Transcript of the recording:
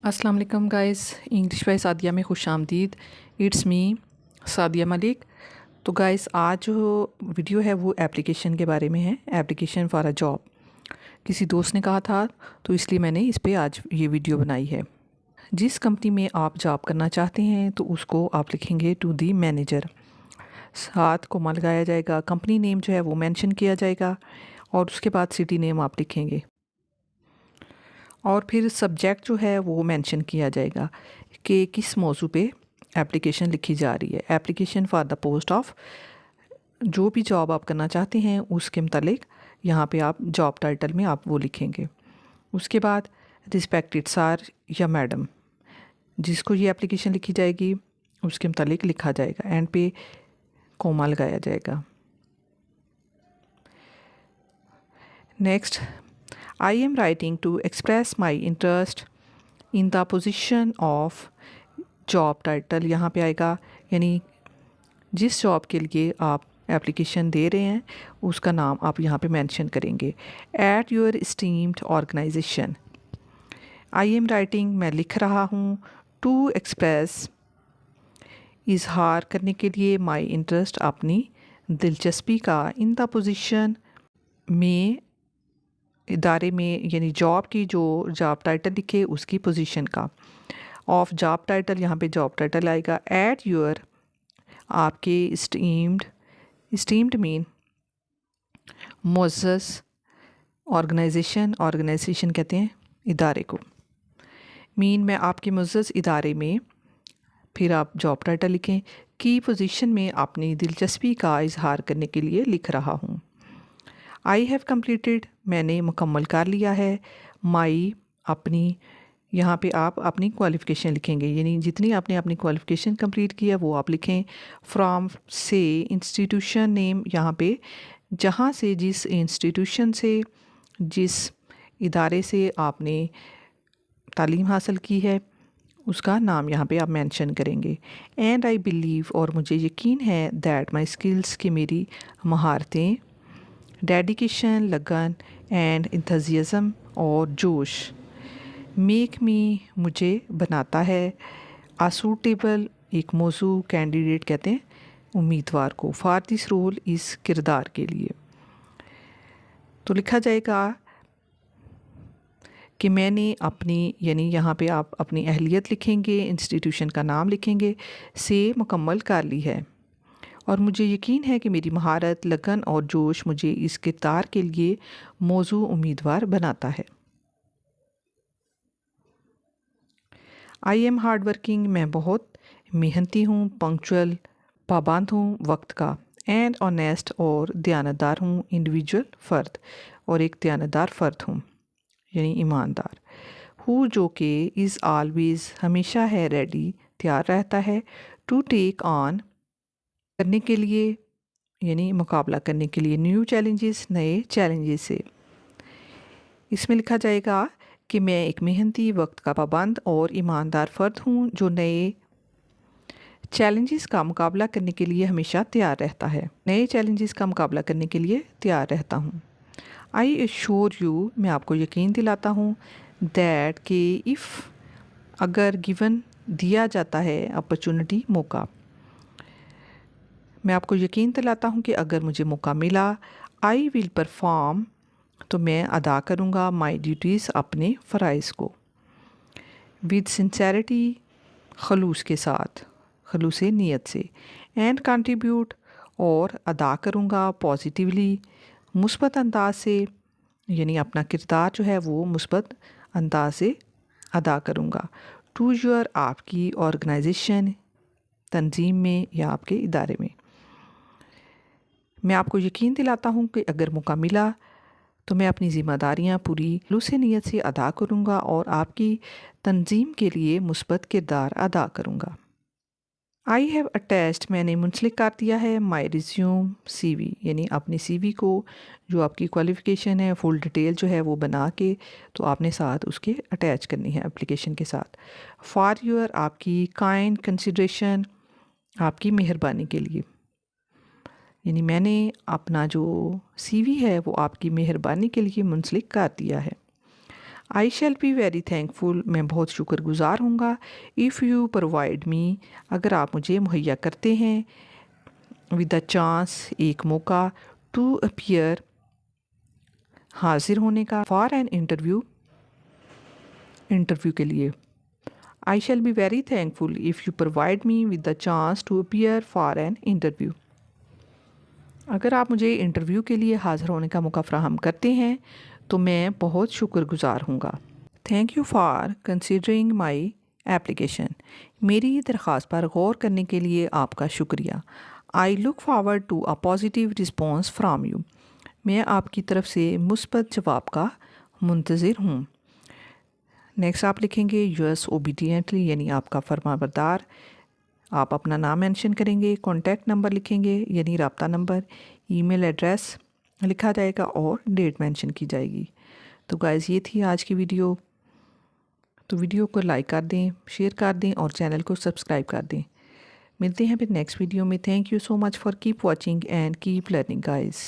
अस्सलाम वालेकुम guys, English by Sadia में खुश आमदीद। It's me Sadia Malik. तो गाइस आज जो वीडियो है वो एप्लीकेशन के बारे में है, एप्लीकेशन फॉर अ जॉब। किसी दोस्त ने कहा था तो इसलिए मैंने इस पे आज ये वीडियो बनाई है। जिस कंपनी में आप जॉब करना चाहते हैं तो उसको आप लिखेंगे टू दी मैनेजर, साथ कोमा लगाया जाएगा, कंपनी नेम जो है वो मेंशन किया जाएगा और उसके बाद सिटी नेम आप लिखेंगे और फिर सब्जेक्ट जो है वो मेंशन किया जाएगा कि किस मौजू पे एप्लीकेशन लिखी जा रही है। Application for the post of, जो भी जॉब आप करना चाहते हैं उसके मुतालिक यहाँ पे आप जॉब टाइटल में आप वो लिखेंगे। उसके बाद रिस्पेक्टेड सर या मैडम, जिसको ये एप्लीकेशन लिखी जाएगी उसके मुतालिक लिखा जाएगा, एंड पे कोमा लगाया जाएगा। Next, I am writing to express my interest in the position of job title यहाँ पे आएगा, यानी जिस जॉब के लिए आप एप्लीकेशन दे रहे हैं उसका नाम आप यहाँ पे मेंशन करेंगे। At your esteemed organization, I am writing मैं लिख रहा हूँ, टू एक्सप्रेस इजहार करने के लिए, माई इंटरेस्ट अपनी दिलचस्पी का, इन द पोजिशन में इदारे में, यानी जॉब की जो जॉब टाइटल लिखे उसकी पोजीशन का, ऑफ जॉब टाइटल यहाँ पे जॉब टाइटल आएगा। एट योर आपके इस्टीम्ड मीन मोज़स ऑर्गेनाइजेशन कहते हैं इदारे को, मीन मैं आपके मोज़स इदारे में, फिर आप जॉब टाइटल लिखें, की पोजीशन में अपनी दिलचस्पी का इजहार करने के लिए लिख रहा हूँ। आई हैव कम्प्लीटेड मैंने मुकम्मल कर लिया है, माई अपनी, यहाँ पे आप अपनी क्वालिफ़िकेशन लिखेंगे, यानी जितनी आपने अपनी क्वालिफ़िकेशन कंप्लीट की है वो आप लिखें। फ्रॉम से इंस्टीट्यूशन नेम, यहाँ पे जहाँ से, जिस इंस्टीट्यूशन से, जिस इदारे से आपने तालीम हासिल की है उसका नाम यहाँ पे आप मेंशन करेंगे। एंड आई बिलीव, और मुझे यकीन है, दैट माई स्किल्स, कि मेरी महारतें, डेडिकेशन लगन, एंड इंथुजियाज़म और जोश, मेक मी मुझे बनाता है, आ सूटेबल एक मौजू, कैंडिडेट कहते हैं उम्मीदवार को, फॉर दिस रोल इस किरदार के लिए। तो लिखा जाएगा कि मैंने अपनी, यानी यहाँ पे आप अपनी अहलियत लिखेंगे, इंस्टीट्यूशन का नाम लिखेंगे, से मुकम्मल कर ली है और मुझे यकीन है कि मेरी महारत, लगन और जोश मुझे इस किरदार के लिए मौजू उम्मीदवार बनाता है। आई एम हार्ड वर्किंग मैं बहुत मेहनती हूँ, पंक्चुअल पाबंद हूँ वक्त का, एंड ऑनेस्ट और दयानतदार हूँ, इंडिविजुअल फ़र्द और एक दयानतदार फ़र्द हूँ, यानी ईमानदार हूँ, जो कि इज़ ऑलवेज़ हमेशा है, रेडी तैयार रहता है, टू टेक ऑन करने के लिए, यानी मुकाबला करने के लिए, न्यू चैलेंजेस नए चैलेंजेस से। इसमें लिखा जाएगा कि मैं एक मेहनती, वक्त का पाबंद और ईमानदार फ़र्द हूँ जो नए चैलेंजेस का मुकाबला करने के लिए हमेशा तैयार रहता है, नए चैलेंजेस का मुकाबला करने के लिए तैयार रहता हूँ। आई एश्योर यू मैं आपको यकीन दिलाता हूँ, दैट कि इफ़ अगर गिवन दिया जाता है, अपॉर्चुनिटी मौका, मैं आपको यकीन दिलाता हूँ कि अगर मुझे मौका मिला, आई विल परफॉर्म तो मैं अदा करूँगा, माई ड्यूटीज़ अपने फ़राइज़ को, विद सिंसेरिटी खलूस के साथ, खलूस नीयत से, एंड कंट्रीब्यूट और अदा करूँगा, पॉजिटिवली मुस्बत अंदाज से, यानी अपना किरदार जो है वो मुस्बत अंदाज से अदा करूँगा, टू योर आपकी ऑर्गेनाइजेशन तंजीम में या आपके इदारे में। मैं आपको यकीन दिलाता हूँ कि अगर मौका मिला तो मैं अपनी ज़िम्मेदारियाँ पूरी खुलूस नीयत से अदा करूँगा और आपकी तंजीम के लिए मुस्बत किरदार अदा करूँगा। आई हैव अटैच्ड मैंने मुंसलिक कर दिया है, माई रिज्यूम CV, यानी अपनी CV को, जो आपकी क्वालिफ़िकेशन है फुल डिटेल जो है वो बना के तो आपने साथ उसके अटैच करनी है एप्लीकेशन के साथ। फॉर योर आपकी काइंड कंसिडरेशन, आपकी मेहरबानी के लिए, यानी मैंने अपना जो CV है वो आपकी मेहरबानी के लिए मुंसलिक कर दिया है। आई शैल बी वेरी थैंकफुल, मैं बहुत शुक्रगुजार हूँगा। इफ़ यू प्रोवाइड मी, अगर आप मुझे मुहैया करते हैं। विद द चांस, एक मौका। टू अपीयर, हाजिर होने का। फॉर एन इंटरव्यू, इंटरव्यू के लिए। I shall be very thankful if you provide me with the chance to appear for an interview, अगर आप मुझे इंटरव्यू के लिए हाज़िर होने का मौका फ़राहम करते हैं तो मैं बहुत शुक्रगुजार हूँगा। Thank you for considering my application, मेरी दरख्वास्त पर गौर करने के लिए आपका शुक्रिया। I look forward to a positive response from you, मैं आपकी तरफ से मुस्बत जवाब का मुंतज़िर हूँ। नेक्स्ट आप लिखेंगे यूएस ओबीडियंटली, यानी आपका फरमाबरदार। आप अपना नाम मेंशन करेंगे, कॉन्टैक्ट नंबर लिखेंगे यानी रब्ता नंबर, ईमेल एड्रेस लिखा जाएगा और डेट मेंशन की जाएगी। तो गाइज़ ये थी आज की वीडियो। तो वीडियो को लाइक कर दें, शेयर कर दें और चैनल को सब्सक्राइब कर दें। मिलते हैं फिर नेक्स्ट वीडियो में। Thank you so much for keep watching and keep learning guys.